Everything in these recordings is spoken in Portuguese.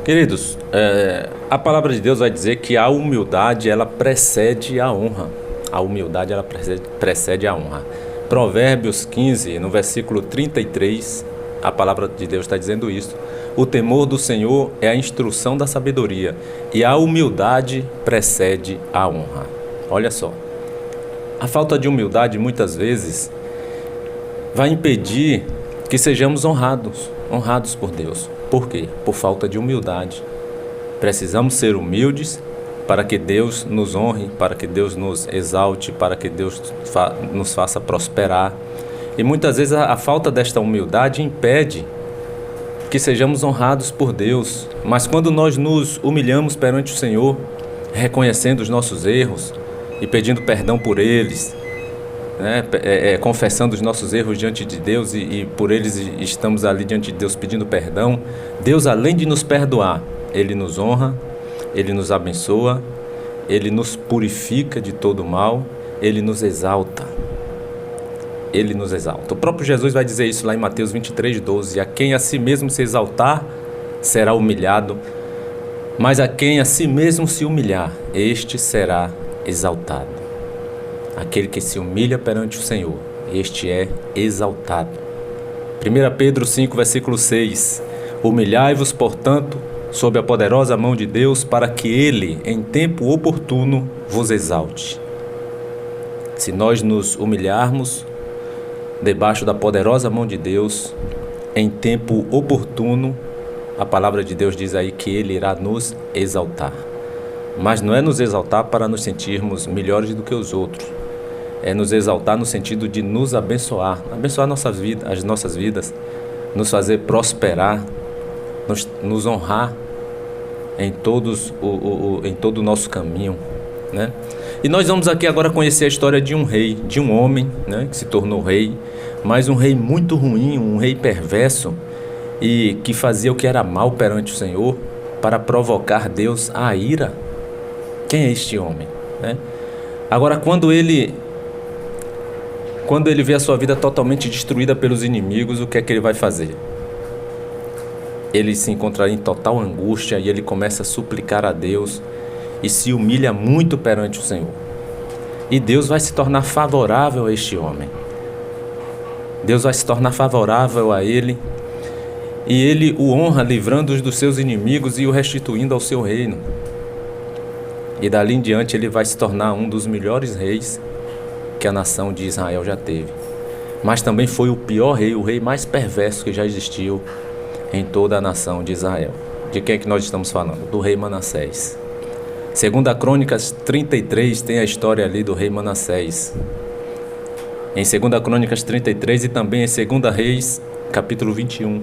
Queridos, a palavra de Deus vai dizer que a humildade ela precede a honra. A humildade ela precede a honra. Provérbios 15, no versículo 33, a palavra de Deus está dizendo isso. O temor do Senhor é a instrução da sabedoria, e a humildade precede a honra. Olha só, a falta de humildade muitas vezes vai impedir que sejamos honrados por Deus. Por quê? Por falta de humildade. Precisamos ser humildes para que Deus nos honre, para que Deus nos exalte, para que Deus nos faça prosperar. E muitas vezes a falta desta humildade impede que sejamos honrados por Deus. Mas quando nós nos humilhamos perante o Senhor, reconhecendo os nossos erros e pedindo perdão por eles, confessando os nossos erros diante de Deus e por eles estamos ali diante de Deus pedindo perdão, Deus, além de nos perdoar, Ele nos honra, Ele nos abençoa, Ele nos purifica de todo mal, Ele nos exalta. Ele nos exalta. O próprio Jesus vai dizer isso lá em Mateus 23:12. A quem a si mesmo se exaltar, será humilhado, mas a quem a si mesmo se humilhar, este será exaltado. Aquele que se humilha perante o Senhor, este é exaltado. 1 Pedro 5, versículo 6. Humilhai-vos, portanto, sob a poderosa mão de Deus, para que Ele, em tempo oportuno, vos exalte. Se nós nos humilharmos debaixo da poderosa mão de Deus, em tempo oportuno, a palavra de Deus diz aí que Ele irá nos exaltar. Mas não é nos exaltar para nos sentirmos melhores do que os outros. É nos exaltar no sentido de nos abençoar, abençoar as nossas vidas, nos fazer prosperar, nos honrar em todo o nosso caminho, né? E nós vamos aqui agora conhecer a história de um rei, de um homem, né, que se tornou rei, mas um rei muito ruim, um rei perverso, e que fazia o que era mal perante o Senhor para provocar Deus à ira. Quem é este homem, né? Agora, quando ele vê a sua vida totalmente destruída pelos inimigos, o que é que ele vai fazer? Ele se encontra em total angústia e ele começa a suplicar a Deus e se humilha muito perante o Senhor. E Deus vai se tornar favorável a este homem. Deus vai se tornar favorável a ele, e ele o honra, livrando-os dos seus inimigos e o restituindo ao seu reino. E dali em diante ele vai se tornar um dos melhores reis que a nação de Israel já teve. Mas também foi o pior rei, o rei mais perverso que já existiu em toda a nação de Israel. De quem é que nós estamos falando? Do rei Manassés. 2 Crônicas 33 tem a história ali do rei Manassés. Em 2 Crônicas 33 e também em 2 Reis, capítulo 21.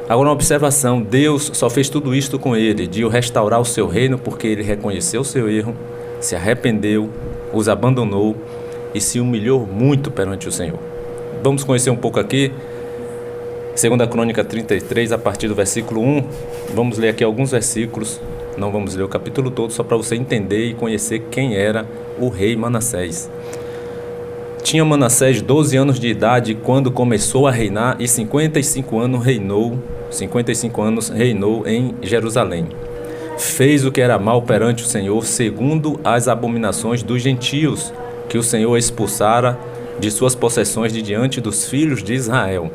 Agora uma observação, Deus só fez tudo isto com ele, de o restaurar o seu reino, porque ele reconheceu o seu erro, se arrependeu, os abandonou e se humilhou muito perante o Senhor. Vamos conhecer um pouco aqui, 2 Crônica 33, a partir do versículo 1, vamos ler aqui alguns versículos, não vamos ler o capítulo todo, só para você entender e conhecer quem era o rei Manassés. Tinha Manassés 12 anos de idade quando começou a reinar e 55 anos reinou em Jerusalém. Fez o que era mal perante o Senhor, segundo as abominações dos gentios, que o Senhor expulsara de suas possessões de diante dos filhos de Israel.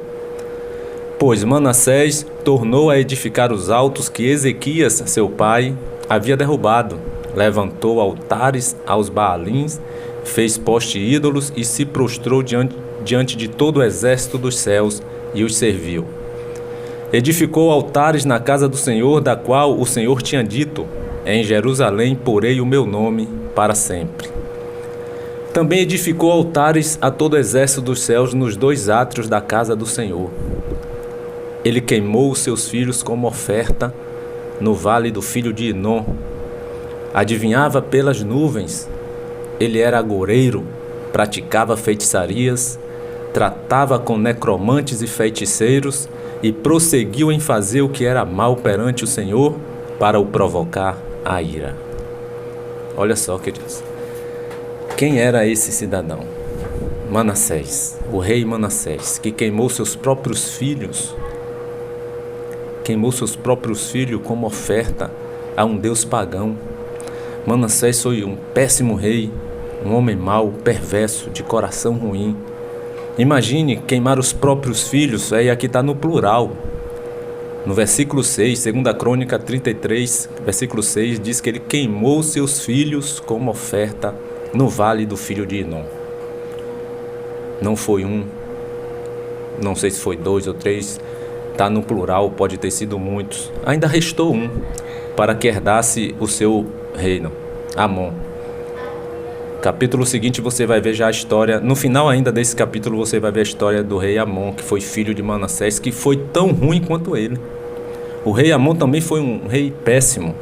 Pois Manassés tornou a edificar os altos que Ezequias, seu pai, havia derrubado. Levantou altares aos Baalins, fez poste ídolos e se prostrou diante de todo o exército dos céus e os serviu. Edificou altares na casa do Senhor, da qual o Senhor tinha dito: em Jerusalém porei o meu nome para sempre. Também edificou altares a todo o exército dos céus nos 2 átrios da casa do Senhor. Ele queimou os seus filhos como oferta no vale do filho de Inom. Adivinhava pelas nuvens. Ele era agoureiro, praticava feitiçarias, tratava com necromantes e feiticeiros e prosseguiu em fazer o que era mal perante o Senhor para o provocar à ira. Olha só, queridos. Quem era esse cidadão? Manassés, o rei Manassés, que queimou seus próprios filhos queimou seus próprios filhos como oferta a um Deus pagão. Manassés foi um péssimo rei, um homem mau, perverso, de coração ruim. Imagine queimar os próprios filhos, e aqui está no plural. No versículo 6, 2 Crônica 33, versículo 6, diz que ele queimou seus filhos como oferta no vale do filho de Inom. Não foi um, não sei se foi 2 ou 3, está no plural, pode ter sido muitos. Ainda restou um, para que herdasse o seu reino, Amon. Capítulo seguinte você vai ver já a história, no final ainda desse capítulo você vai ver a história do rei Amon, que foi filho de Manassés, que foi tão ruim quanto ele. O rei Amon também foi um rei péssimo,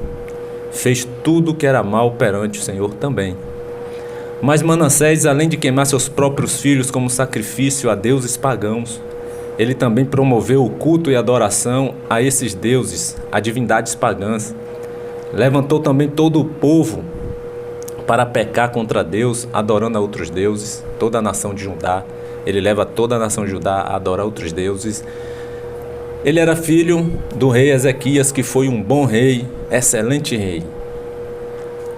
fez tudo que era mal perante o Senhor também. Mas Manassés, além de queimar seus próprios filhos como sacrifício a deuses pagãos, ele também promoveu o culto e adoração a esses deuses, a divindades pagãs. Levantou também todo o povo para pecar contra Deus, adorando a outros deuses, toda a nação de Judá. Ele leva toda a nação de Judá a adorar outros deuses. Ele era filho do rei Ezequias, que foi um bom rei, excelente rei.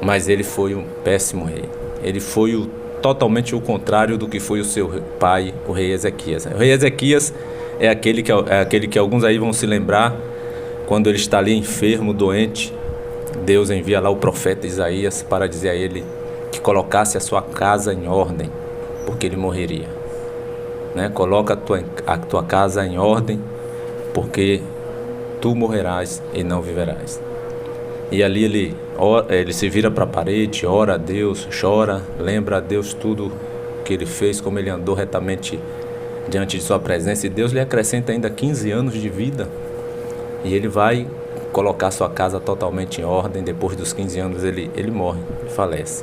Mas ele foi um péssimo rei. Ele foi totalmente o contrário do que foi o seu pai, o rei Ezequias. O rei Ezequias é aquele que alguns aí vão se lembrar, quando ele está ali enfermo, doente, Deus envia lá o profeta Isaías para dizer a ele que colocasse a sua casa em ordem, porque ele morreria. Coloca a tua casa em ordem, porque tu morrerás e não viverás. E ali ele se vira para a parede, ora a Deus, chora, lembra a Deus tudo que ele fez, como ele andou retamente diante de sua presença, e Deus lhe acrescenta ainda 15 anos de vida, e ele vai colocar sua casa totalmente em ordem. Depois dos 15 anos ele morre, ele falece.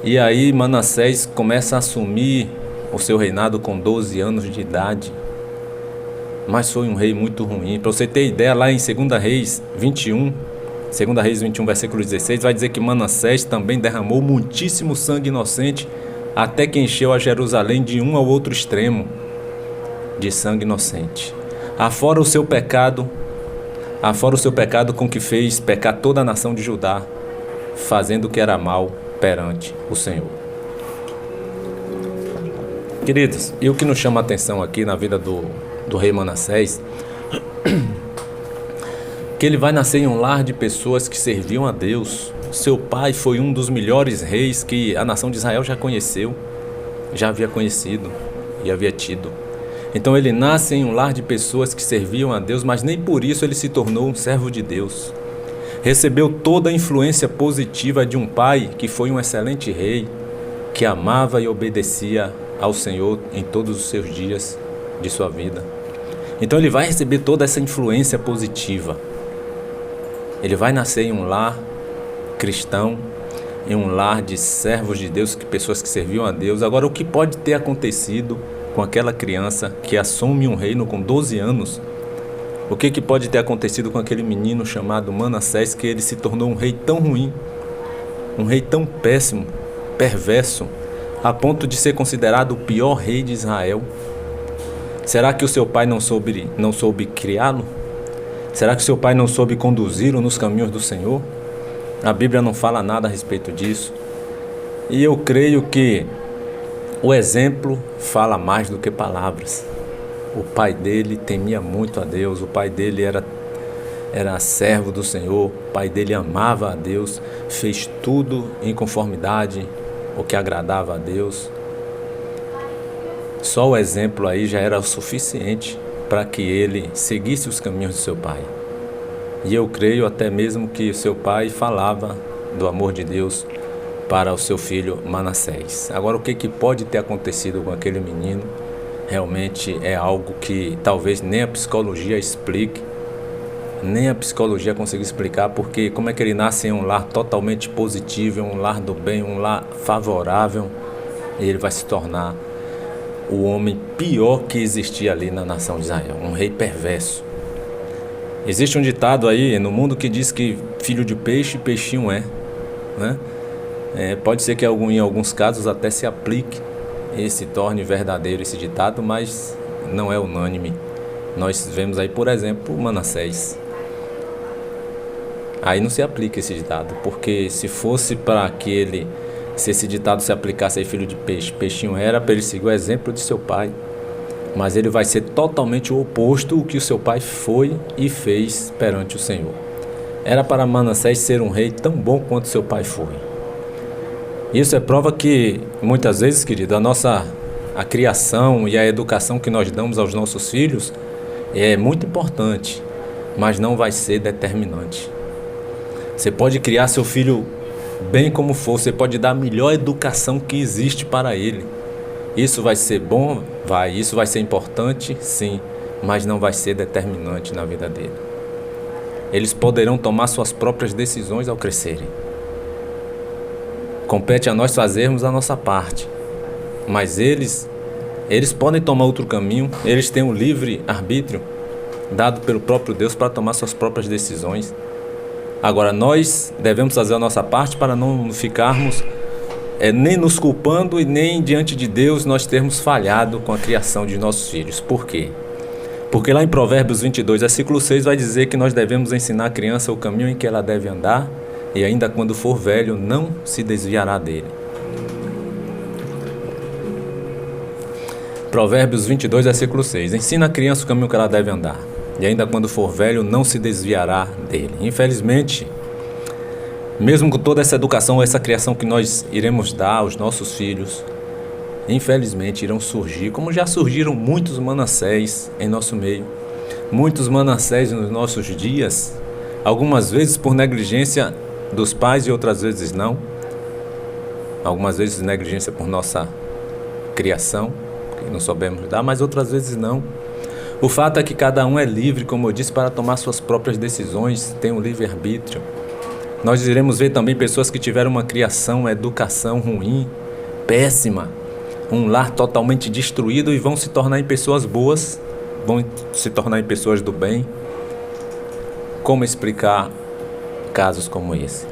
E aí Manassés começa a assumir o seu reinado com 12 anos de idade, mas foi um rei muito ruim. Para você ter ideia, lá em 2 Reis 21, versículo 16, vai dizer que Manassés também derramou muitíssimo sangue inocente, até que encheu a Jerusalém de um ao outro extremo de sangue inocente. Afora o seu pecado com que fez pecar toda a nação de Judá, fazendo o que era mal perante o Senhor. Queridos, e o que nos chama a atenção aqui na vida do rei Manassés, que ele vai nascer em um lar de pessoas que serviam a Deus. Seu pai foi um dos melhores reis que a nação de Israel já conheceu, já havia conhecido e havia tido. Então ele nasce em um lar de pessoas que serviam a Deus, mas nem por isso ele se tornou um servo de Deus. Recebeu toda a influência positiva de um pai que foi um excelente rei, que amava e obedecia ao Senhor em todos os seus dias de sua vida. Então ele vai receber toda essa influência positiva. Ele vai nascer em um lar cristão, em um lar de servos de Deus, pessoas que serviam a Deus. Agora, o que pode ter acontecido com aquela criança que assume um reino com 12 anos? O que pode ter acontecido com aquele menino chamado Manassés, que ele se tornou um rei tão ruim, um rei tão péssimo, perverso, a ponto de ser considerado o pior rei de Israel? Será que o seu pai não soube criá-lo? Será que o seu pai não soube conduzi-lo nos caminhos do Senhor? A Bíblia não fala nada a respeito disso. E eu creio que o exemplo fala mais do que palavras. O pai dele temia muito a Deus, o pai dele era servo do Senhor, o pai dele amava a Deus, fez tudo em conformidade, o que agradava a Deus. Só o exemplo aí já era o suficiente para que ele seguisse os caminhos do seu pai. E eu creio até mesmo que o seu pai falava do amor de Deus para o seu filho Manassés. Agora, o que pode ter acontecido com aquele menino realmente é algo que talvez nem a psicologia explique, nem a psicologia consiga explicar, porque como é que ele nasce em um lar totalmente positivo, um lar do bem, um lar favorável, e ele vai se tornar o homem pior que existia ali na nação de Israel, um rei perverso. Existe um ditado aí no mundo que diz que filho de peixe, peixinho é, né? Pode ser que em alguns casos até se aplique e se torne verdadeiro esse ditado, mas não é unânime. Nós vemos aí, por exemplo, Manassés. Aí não se aplica esse ditado, porque se fosse para que ele, se esse ditado se aplicasse aí, filho de peixe, peixinho era, para ele seguir o exemplo de seu pai. Mas ele vai ser totalmente o oposto do que o seu pai foi e fez perante o Senhor. Era para Manassés ser um rei tão bom quanto seu pai foi. Isso é prova que, muitas vezes, querido, a criação e a educação que nós damos aos nossos filhos é muito importante, mas não vai ser determinante. Você pode criar seu filho bem como for, você pode dar a melhor educação que existe para ele. Isso vai ser bom? Vai. Isso vai ser importante? Sim, mas não vai ser determinante na vida dele. Eles poderão tomar suas próprias decisões ao crescerem. Compete a nós fazermos a nossa parte, mas eles podem tomar outro caminho, eles têm um livre arbítrio dado pelo próprio Deus para tomar suas próprias decisões. Agora, nós devemos fazer a nossa parte para não ficarmos nem nos culpando e nem diante de Deus nós termos falhado com a criação de nossos filhos. Por quê? Porque lá em Provérbios 22, versículo 6, vai dizer que nós devemos ensinar a criança o caminho em que ela deve andar, e ainda quando for velho, não se desviará dele. Provérbios 22, versículo 6. Ensina a criança o caminho que ela deve andar, e ainda quando for velho, não se desviará dele. Infelizmente, mesmo com toda essa educação, essa criação que nós iremos dar aos nossos filhos, infelizmente irão surgir, como já surgiram muitos Manassés em nosso meio, muitos Manassés nos nossos dias, algumas vezes por negligência dos pais e outras vezes não, algumas vezes negligência por nossa criação, que não soubemos dar, mas outras vezes não. O fato é que cada um é livre, como eu disse, para tomar suas próprias decisões, tem um livre-arbítrio. Nós iremos ver também pessoas que tiveram uma criação, uma educação ruim, péssima, um lar totalmente destruído e vão se tornar em pessoas boas, vão se tornar em pessoas do bem. Como explicar casos como esse?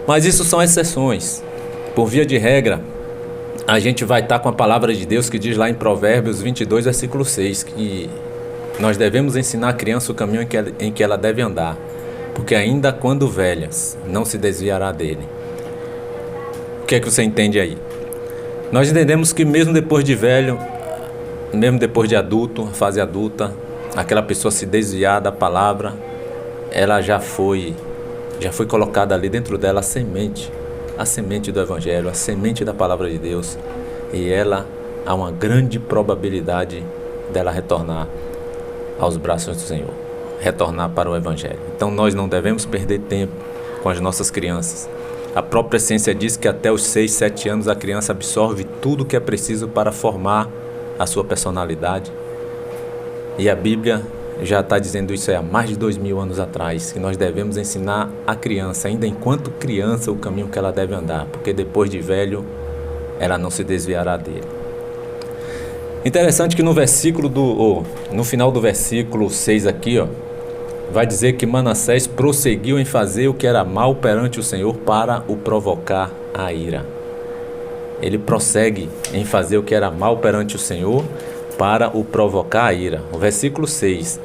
Mas isso são exceções. Por via de regra, a gente vai estar com a palavra de Deus que diz lá em Provérbios 22, versículo 6, que nós devemos ensinar a criança o caminho em que ela deve andar, porque ainda quando velhas, não se desviará dele. O que é que você entende aí? Nós entendemos que mesmo depois de velho, mesmo depois de adulto, fase adulta, aquela pessoa se desviar da palavra, ela já foi colocada ali dentro dela a semente do Evangelho, a semente da palavra de Deus, e ela há uma grande probabilidade dela retornar aos braços do Senhor, retornar para o Evangelho. Então nós não devemos perder tempo com as nossas crianças. A própria ciência diz que até os 6, 7 anos a criança absorve tudo o que é preciso para formar a sua personalidade. E a Bíblia já está dizendo isso há mais de 2000 anos atrás, que nós devemos ensinar a criança, ainda enquanto criança, o caminho que ela deve andar, porque depois de velho, ela não se desviará dele. Interessante que no final do versículo 6 aqui, vai dizer que Manassés prosseguiu em fazer o que era mal perante o Senhor para o provocar a ira. Ele prossegue em fazer o que era mal perante o Senhor para o provocar a ira. O versículo 6,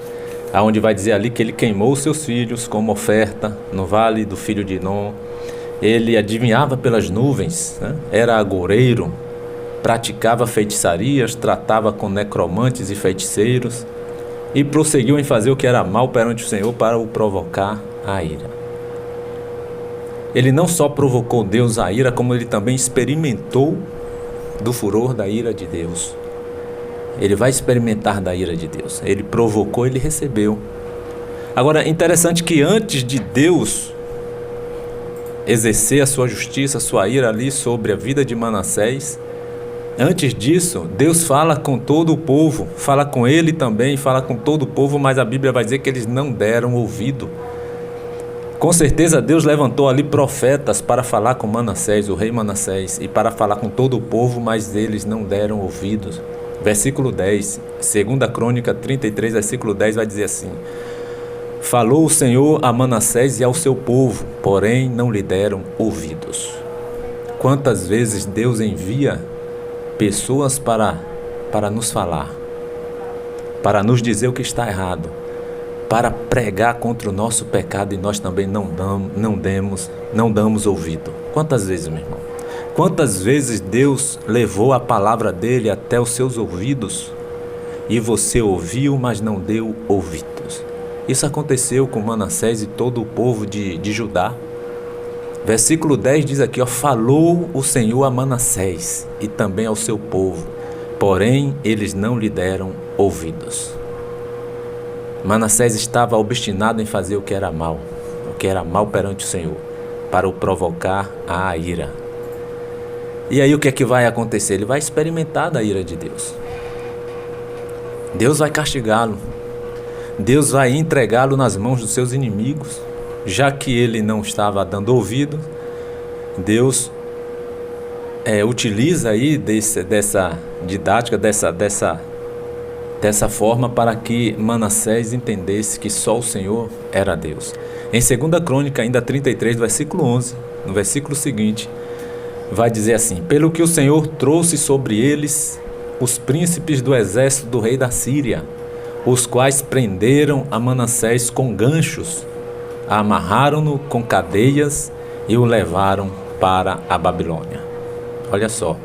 onde vai dizer ali que ele queimou seus filhos como oferta no vale do filho de Inom. Ele adivinhava pelas nuvens, era agoureiro, praticava feitiçarias, tratava com necromantes e feiticeiros, e prosseguiu em fazer o que era mal perante o Senhor para o provocar a ira. Ele não só provocou Deus a ira, como ele também experimentou do furor da ira de Deus. Ele vai experimentar da ira de Deus. Ele provocou, ele recebeu. Agora, interessante que antes de Deus exercer a sua justiça, a sua ira ali sobre a vida de Manassés, antes disso, Deus fala com todo o povo, fala com ele também, fala com todo o povo, mas a Bíblia vai dizer que eles não deram ouvido. Com certeza Deus levantou ali profetas para falar com Manassés, o rei Manassés, e para falar com todo o povo, mas eles não deram ouvidos. Versículo 10, 2 Crônica 33, versículo 10 vai dizer assim: falou o Senhor a Manassés e ao seu povo, porém não lhe deram ouvidos. Quantas vezes Deus envia pessoas para nos falar, para nos dizer o que está errado, para pregar contra o nosso pecado, e nós também não damos ouvido. Quantas vezes, meu irmão? Quantas vezes Deus levou a palavra dele até os seus ouvidos e você ouviu, mas não deu ouvidos? Isso aconteceu com Manassés e todo o povo de Judá. Versículo 10 diz aqui, falou o Senhor a Manassés e também ao seu povo, porém eles não lhe deram ouvidos. Manassés estava obstinado em fazer o que era mal perante o Senhor, para o provocar a ira. E aí o que é que vai acontecer? Ele vai experimentar da ira de Deus. Deus vai castigá-lo. Deus vai entregá-lo nas mãos dos seus inimigos. Já que ele não estava dando ouvido, Deus utiliza aí dessa didática, dessa forma, para que Manassés entendesse que só o Senhor era Deus. Em 2 Crônica, ainda 33, versículo 11, no versículo seguinte, vai dizer assim: pelo que o Senhor trouxe sobre eles os príncipes do exército do rei da Síria, os quais prenderam a Manassés com ganchos, amarraram-no com cadeias e o levaram para a Babilônia. Olha só,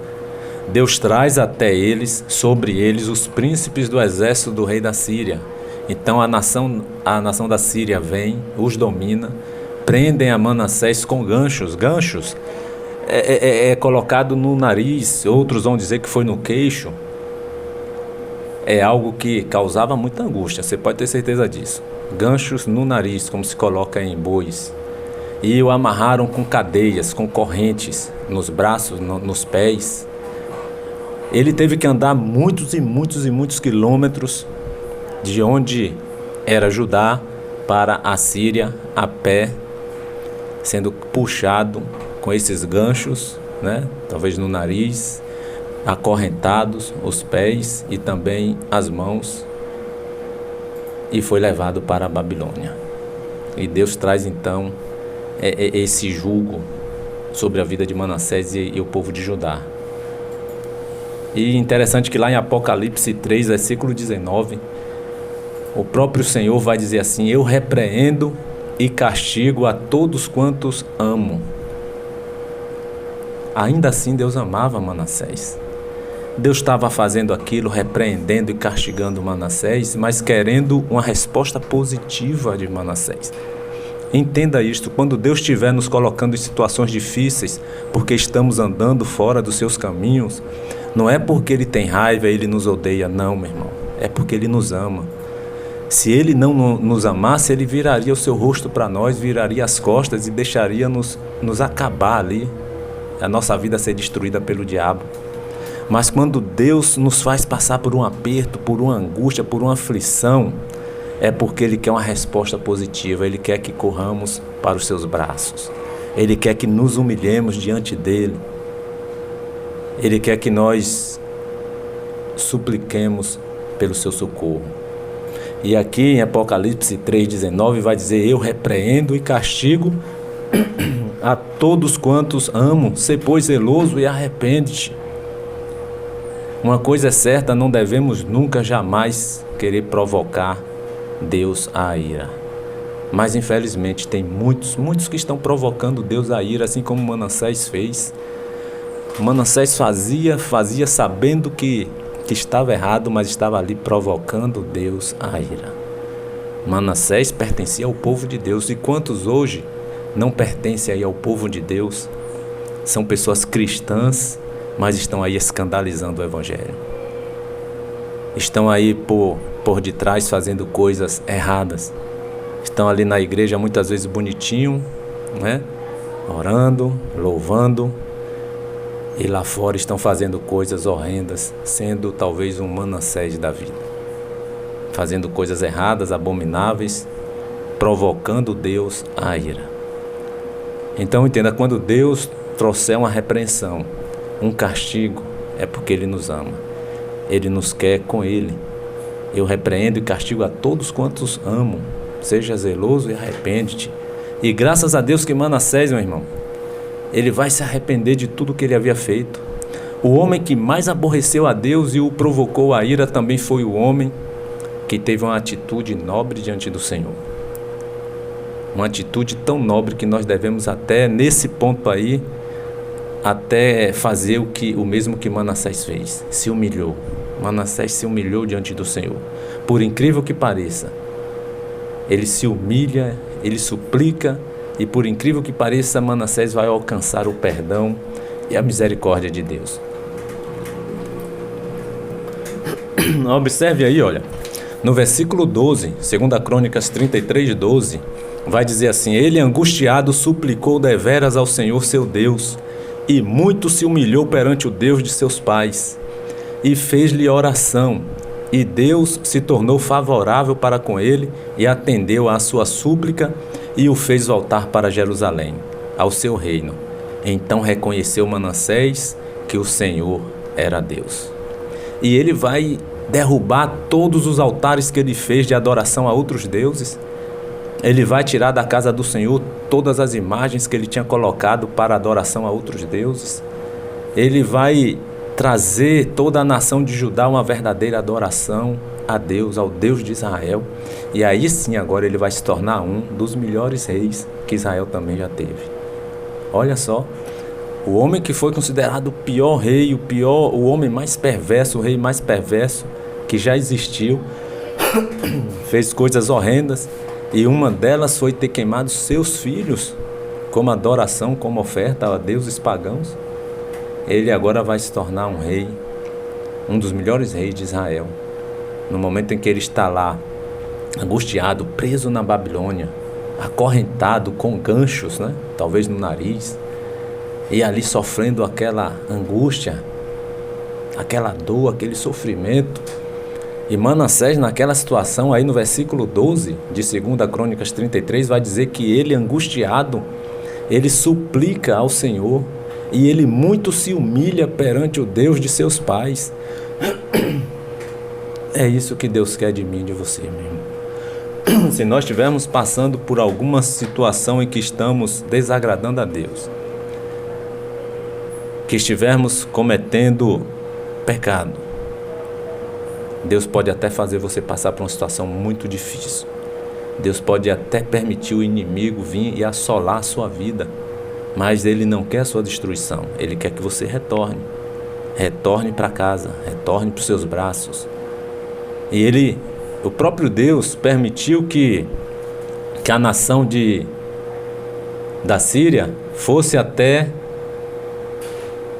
Deus traz até eles, sobre eles, os príncipes do exército do rei da Síria. Então a nação da Síria vem, os domina, prendem a Manassés com ganchos. Ganchos é colocado no nariz, outros vão dizer que foi no queixo. É algo que causava muita angústia, você pode ter certeza disso. Ganchos no nariz, como se coloca em bois. E o amarraram com cadeias, com correntes, nos braços, nos pés. Ele teve que andar muitos e muitos e muitos quilômetros de onde era Judá para a Síria, a pé, sendo puxado com esses ganchos, né? Talvez no nariz, acorrentados os pés e também as mãos, e foi levado para a Babilônia. E Deus traz então esse jugo sobre a vida de Manassés e o povo de Judá. E interessante que lá em Apocalipse 3, versículo 19, o próprio Senhor vai dizer assim: eu repreendo e castigo a todos quantos amo. Ainda assim Deus amava Manassés. Deus estava fazendo aquilo, repreendendo e castigando Manassés, mas querendo uma resposta positiva de Manassés. Entenda isto: quando Deus estiver nos colocando em situações difíceis, porque estamos andando fora dos seus caminhos, não é porque Ele tem raiva, Ele nos odeia, não, meu irmão. É porque Ele nos ama. Se Ele não nos amasse, Ele viraria o seu rosto para nós, viraria as costas e deixaria nos acabar ali, a nossa vida ser destruída pelo diabo. Mas quando Deus nos faz passar por um aperto, por uma angústia, por uma aflição, é porque Ele quer uma resposta positiva. Ele quer que corramos para os seus braços. Ele quer que nos humilhemos diante dEle. Ele quer que nós supliquemos pelo seu socorro. E aqui em Apocalipse 3,19 vai dizer: eu repreendo e castigo a todos quantos amo. Sê, pois, zeloso e arrepende-te. Uma coisa é certa: não devemos nunca, jamais querer provocar Deus à ira. Mas infelizmente tem muitos que estão provocando Deus à ira, assim como Manassés fez. Manassés fazia sabendo que estava errado, mas estava ali provocando Deus à ira. Manassés pertencia ao povo de Deus. E quantos hoje não pertencem aí ao povo de Deus? São pessoas cristãs, mas estão aí escandalizando o Evangelho. Estão aí por detrás fazendo coisas erradas. Estão ali na igreja muitas vezes bonitinho, né? Orando, louvando. E lá fora estão fazendo coisas horrendas, sendo talvez um Manassés da vida. Fazendo coisas erradas, abomináveis, provocando Deus à ira. Então entenda, quando Deus trouxer uma repreensão, um castigo, é porque Ele nos ama. Ele nos quer com Ele. Eu repreendo e castigo a todos quantos amo. Seja zeloso e arrepende-te. E graças a Deus que Manassés, meu irmão, ele vai se arrepender de tudo que ele havia feito. O homem que mais aborreceu a Deus e o provocou a ira também foi o homem que teve uma atitude nobre diante do Senhor. Uma atitude tão nobre que nós devemos até, nesse ponto aí, até fazer o mesmo que Manassés fez. Se humilhou. Manassés se humilhou diante do Senhor. Por incrível que pareça, ele se humilha, ele suplica, e por incrível que pareça, Manassés vai alcançar o perdão e a misericórdia de Deus. Observe aí, olha, no versículo 12, 2 Crônicas 33, 12, vai dizer assim: ele angustiado suplicou deveras ao Senhor seu Deus, e muito se humilhou perante o Deus de seus pais, e fez-lhe oração, e Deus se tornou favorável para com ele, e atendeu à sua súplica, e o fez voltar para Jerusalém, ao seu reino. Então reconheceu Manassés que o Senhor era Deus. E ele vai derrubar todos os altares que ele fez de adoração a outros deuses. Ele vai tirar da casa do Senhor todas as imagens que ele tinha colocado para adoração a outros deuses. Ele vai trazer toda a nação de Judá uma verdadeira adoração a Deus, ao Deus de Israel. E aí sim, agora ele vai se tornar um dos melhores reis que Israel também já teve. Olha só, o homem que foi considerado o pior rei, o homem mais perverso, o rei mais perverso que já existiu, fez coisas horrendas, e uma delas foi ter queimado seus filhos como adoração, como oferta a deuses pagãos. Ele agora vai se tornar um rei, um dos melhores reis de Israel. No momento em que ele está lá, angustiado, preso na Babilônia, acorrentado com ganchos, né? Talvez no nariz, e ali sofrendo aquela angústia, aquela dor, aquele sofrimento. E Manassés, naquela situação, aí no versículo 12 de 2 Crônicas 33, vai dizer que ele, angustiado, ele suplica ao Senhor, e ele muito se humilha perante o Deus de seus pais. É isso que Deus quer de mim e de você, meu irmão. Se nós estivermos passando por alguma situação em que estamos desagradando a Deus, que estivermos cometendo pecado, Deus pode até fazer você passar por uma situação muito difícil. Deus pode até permitir o inimigo vir e assolar a sua vida, mas Ele não quer a sua destruição. Ele quer que você retorne. Retorne para casa, retorne para os seus braços. E o próprio Deus permitiu que a nação da Síria fosse até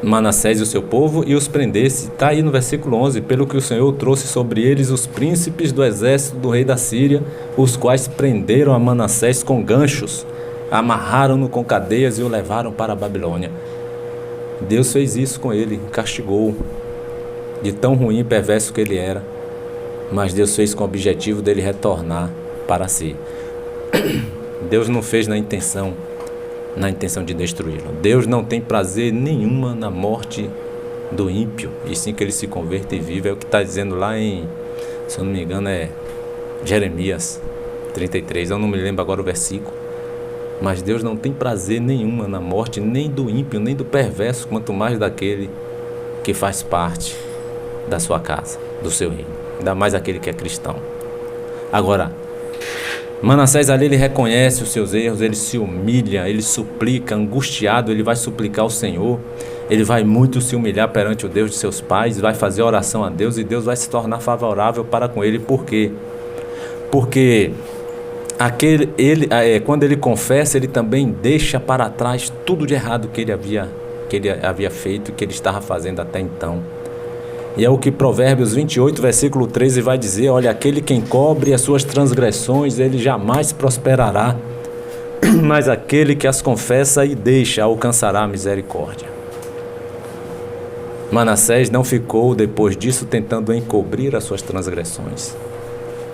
Manassés e o seu povo e os prendesse. Está aí no versículo 11: pelo que o Senhor trouxe sobre eles os príncipes do exército do rei da Síria, os quais prenderam a Manassés com ganchos, amarraram-no com cadeias e o levaram para a Babilônia. Deus fez isso com ele, castigou, de tão ruim e perverso que ele era, mas Deus fez com o objetivo dele retornar para si. Deus não fez na intenção de destruí-lo. Deus não tem prazer nenhuma na morte do ímpio, e sim que ele se converta e vive. É o que está dizendo lá em, se eu não me engano, é Jeremias 33, eu não me lembro agora o versículo. Mas Deus não tem prazer nenhuma na morte, nem do ímpio, nem do perverso, quanto mais daquele que faz parte da sua casa, do seu reino, ainda mais aquele que é cristão. Agora, Manassés ali, ele reconhece os seus erros, ele se humilha, ele suplica, angustiado, ele vai suplicar ao Senhor, ele vai muito se humilhar perante o Deus de seus pais, vai fazer oração a Deus, e Deus vai se tornar favorável para com ele. Por quê? Porque quando ele confessa, ele também deixa para trás tudo de errado que ele havia feito, que ele estava fazendo até então. E é o que Provérbios 28, versículo 13 vai dizer: olha, aquele que encobre as suas transgressões, ele jamais prosperará, mas aquele que as confessa e deixa, alcançará a misericórdia. Manassés não ficou, depois disso, tentando encobrir as suas transgressões.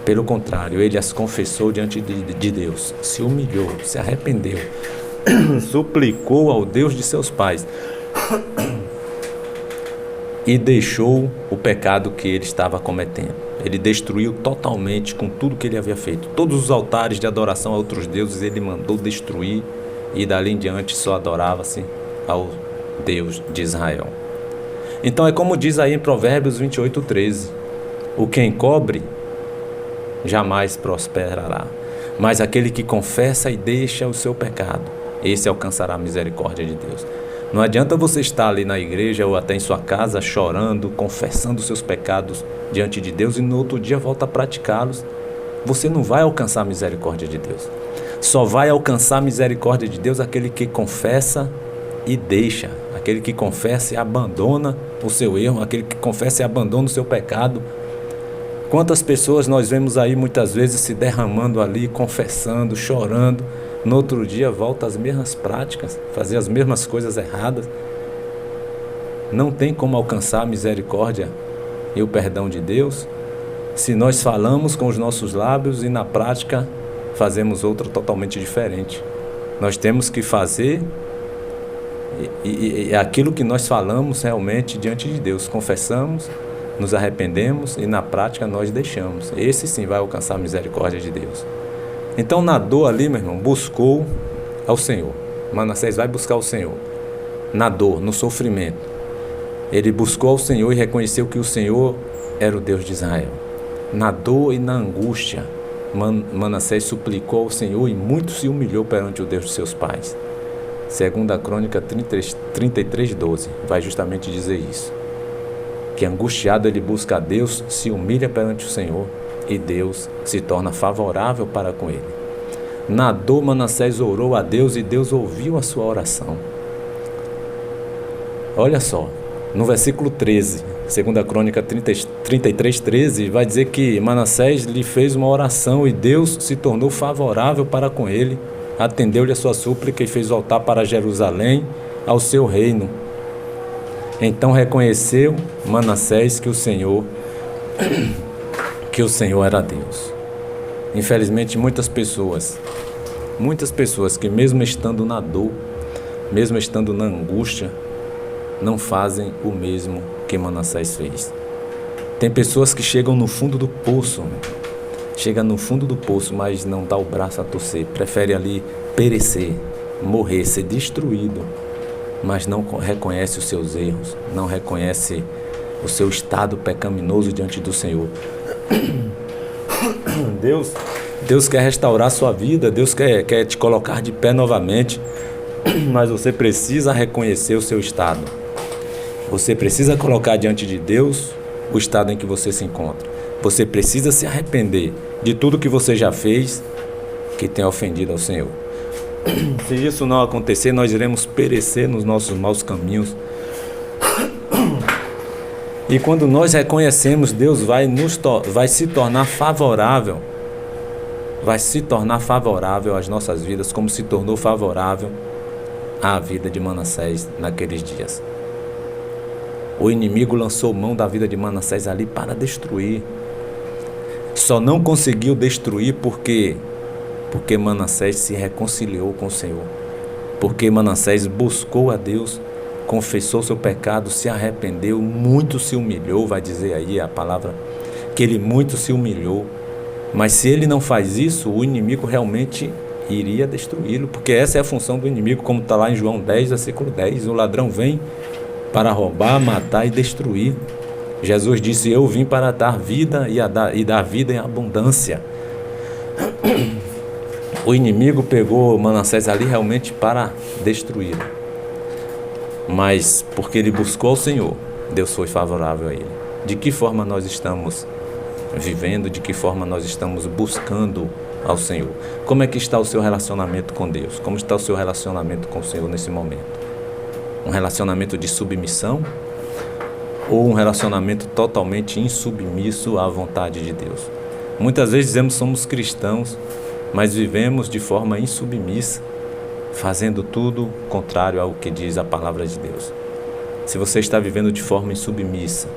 Pelo contrário, ele as confessou diante de Deus, se humilhou, se arrependeu, suplicou ao Deus de seus pais e deixou o pecado que ele estava cometendo. Ele destruiu totalmente com tudo que ele havia feito. Todos os altares de adoração a outros deuses ele mandou destruir, e dali em diante só adorava-se ao Deus de Israel. Então é como diz aí em Provérbios 28, 13: o que encobre jamais prosperará. Mas aquele que confessa e deixa o seu pecado, esse alcançará a misericórdia de Deus. Não adianta você estar ali na igreja ou até em sua casa chorando, confessando os seus pecados diante de Deus e no outro dia volta a praticá-los. Você não vai alcançar a misericórdia de Deus. Só vai alcançar a misericórdia de Deus aquele que confessa e deixa, aquele que confessa e abandona o seu erro, aquele que confessa e abandona o seu pecado. Quantas pessoas nós vemos aí muitas vezes se derramando ali, confessando, chorando, no outro dia volta às mesmas práticas, fazer as mesmas coisas erradas. Não tem como alcançar a misericórdia e o perdão de Deus se nós falamos com os nossos lábios e na prática fazemos outra totalmente diferente. Nós temos que fazer e aquilo que nós falamos realmente diante de Deus, confessamos, nos arrependemos e na prática nós deixamos. Esse sim vai alcançar a misericórdia de Deus. Então na dor ali, meu irmão, buscou ao Senhor. Manassés vai buscar o Senhor. Na dor, no sofrimento. Ele buscou ao Senhor e reconheceu que o Senhor era o Deus de Israel. Na dor e na angústia, Manassés suplicou ao Senhor e muito se humilhou perante o Deus de seus pais. 2 Crônica 33:12 vai justamente dizer isso. Que angustiado ele busca a Deus, se humilha perante o Senhor e Deus se torna favorável para com ele. Na dor, Manassés orou a Deus e Deus ouviu a sua oração. Olha só, no versículo 13, 2 Crônica 33:13, vai dizer que Manassés lhe fez uma oração e Deus se tornou favorável para com ele, atendeu-lhe a sua súplica e fez voltar para Jerusalém ao seu reino. Então reconheceu Manassés que o Senhor era Deus. Infelizmente muitas pessoas que mesmo estando na dor, mesmo estando na angústia, não fazem o mesmo que Manassés fez. Tem pessoas que chegam no fundo do poço, mas não dá o braço a torcer, prefere ali perecer, morrer, ser destruído, mas não reconhece os seus erros, não reconhece o seu estado pecaminoso diante do Senhor. Deus quer restaurar a sua vida, Deus quer te colocar de pé novamente, mas você precisa reconhecer o seu estado. Você precisa colocar diante de Deus o estado em que você se encontra. Você precisa se arrepender de tudo que você já fez que tem ofendido ao Senhor. Se isso não acontecer, nós iremos perecer nos nossos maus caminhos. E quando nós reconhecemos, Deus vai se tornar favorável. Vai se tornar favorável às nossas vidas, como se tornou favorável à vida de Manassés naqueles dias. O inimigo lançou mão da vida de Manassés ali para destruir. Só não conseguiu destruir porque Manassés se reconciliou com o Senhor. Porque Manassés buscou a Deus, confessou seu pecado, se arrependeu, muito se humilhou, vai dizer aí a palavra, que ele muito se humilhou. Mas se ele não faz isso, o inimigo realmente iria destruí-lo, porque essa é a função do inimigo, como está lá em João 10, versículo 10, o ladrão vem para roubar, matar e destruir. Jesus disse, eu vim para dar vida e dar vida em abundância. O inimigo pegou Manassés ali realmente para destruí-lo. Mas porque ele buscou o Senhor, Deus foi favorável a ele. De que forma nós estamos vivendo, de que forma nós estamos buscando ao Senhor? Como é que está o seu relacionamento com Deus? Como está o seu relacionamento com o Senhor nesse momento? Um relacionamento de submissão ou um relacionamento totalmente insubmisso à vontade de Deus? Muitas vezes dizemos que somos cristãos, mas vivemos de forma insubmissa, fazendo tudo contrário ao que diz a palavra de Deus. Se você está vivendo de forma insubmissa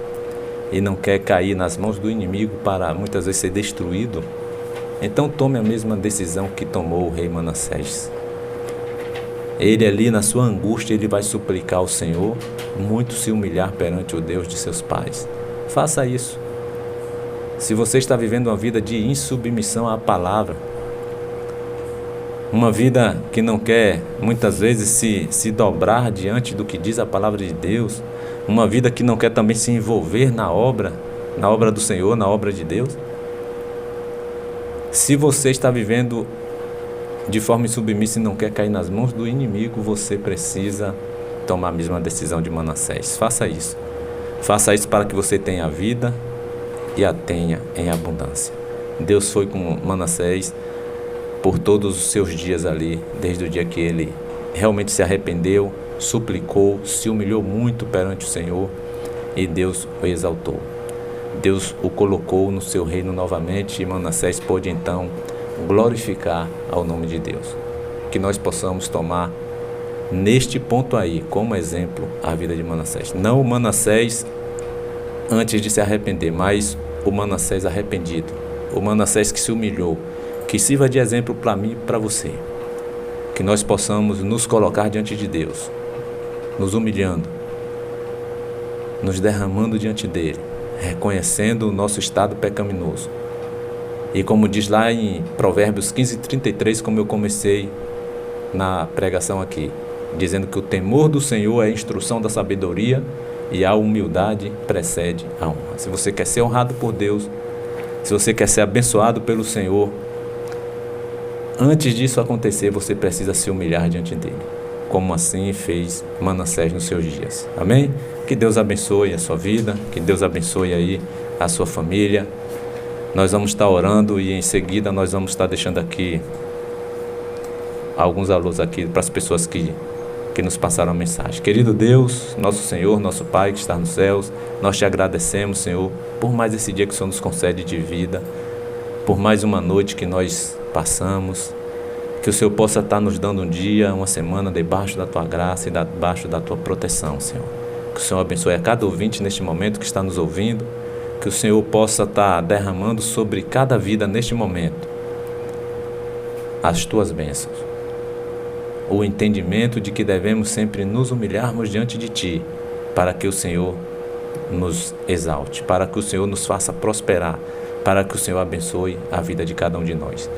e não quer cair nas mãos do inimigo para muitas vezes ser destruído, então tome a mesma decisão que tomou o rei Manassés. Ele ali na sua angústia, ele vai suplicar ao Senhor, muito se humilhar perante o Deus de seus pais. Faça isso. Se você está vivendo uma vida de insubmissão à palavra, uma vida que não quer muitas vezes se dobrar diante do que diz a palavra de Deus, uma vida que não quer também se envolver na obra do Senhor, na obra de Deus, Se você está vivendo de forma insubmissa e não quer cair nas mãos do inimigo, você precisa tomar a mesma decisão de Manassés. Faça isso. Faça isso para que você tenha vida e a tenha em abundância. Deus foi com Manassés por todos os seus dias ali, desde o dia que ele realmente se arrependeu, suplicou, se humilhou muito perante o Senhor e Deus o exaltou. Deus o colocou no seu reino novamente e Manassés pôde então glorificar ao nome de Deus. Que nós possamos tomar neste ponto aí como exemplo a vida de Manassés. Não o Manassés antes de se arrepender, mas o Manassés arrependido. O Manassés que se humilhou, que sirva de exemplo para mim e para você. Que nós possamos nos colocar diante de Deus, nos humilhando, nos derramando diante dele, reconhecendo o nosso estado pecaminoso. E como diz lá em Provérbios 15:33, como eu comecei na pregação aqui, dizendo que o temor do Senhor é a instrução da sabedoria e a humildade precede a honra. Se você quer ser honrado por Deus, se você quer ser abençoado pelo Senhor, antes disso acontecer, você precisa se humilhar diante dele, como assim fez Manassés nos seus dias. Amém? Que Deus abençoe a sua vida, que Deus abençoe aí a sua família. Nós vamos estar orando e em seguida nós vamos estar deixando aqui alguns alôs aqui para as pessoas que nos passaram a mensagem. Querido Deus, nosso Senhor, nosso Pai que está nos céus, nós te agradecemos, Senhor, por mais esse dia que o Senhor nos concede de vida, por mais uma noite que nós passamos, que o Senhor possa estar nos dando um dia, uma semana debaixo da tua graça e debaixo da tua proteção, Senhor. Que o Senhor abençoe a cada ouvinte neste momento que está nos ouvindo, que o Senhor possa estar derramando sobre cada vida neste momento as tuas bênçãos, o entendimento de que devemos sempre nos humilharmos diante de ti, para que o Senhor nos exalte, para que o Senhor nos faça prosperar, para que o Senhor abençoe a vida de cada um de nós.